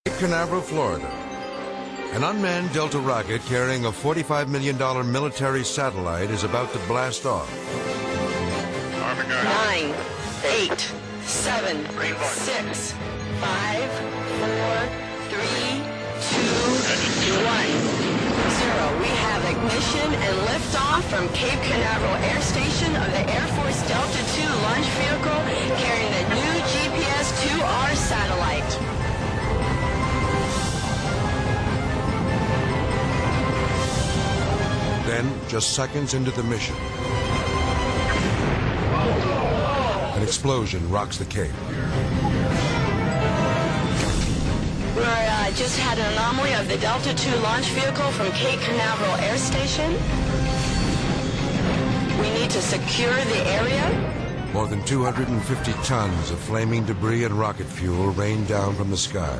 Cape Canaveral, Florida. An unmanned Delta rocket carrying a $45 million military satellite is about to blast off. 9, 8, 7, 6, 5, 4, 3, 2, 1. 0. We have ignition and liftoff from Cape Canaveral Air Station of the Air Force Delta II launch vehicle carrying the new GPS-2R satellite. Then, just seconds into the mission, an explosion rocks the Cape. We just had an anomaly of the Delta II launch vehicle from Cape Canaveral Air Station. We need to secure the area. More than 250 tons of flaming debris and rocket fuel rain down from the sky.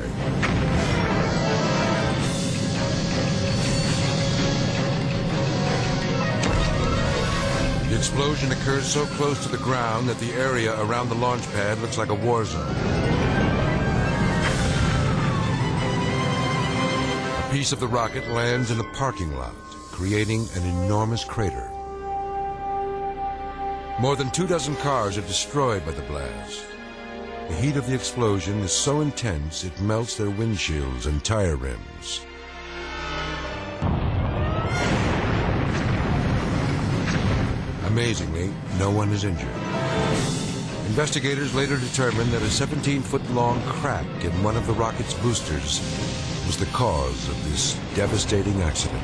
The explosion occurs so close to the ground that the area around the launch pad looks like a war zone. A piece of the rocket lands in a parking lot, creating an enormous crater. More than 24 cars are destroyed by the blast. The heat of the explosion is so intense it melts their windshields and tire rims. Amazingly, no one is injured. Investigators later determined that a 17-foot-long crack in one of the rocket's boosters was the cause of this devastating accident.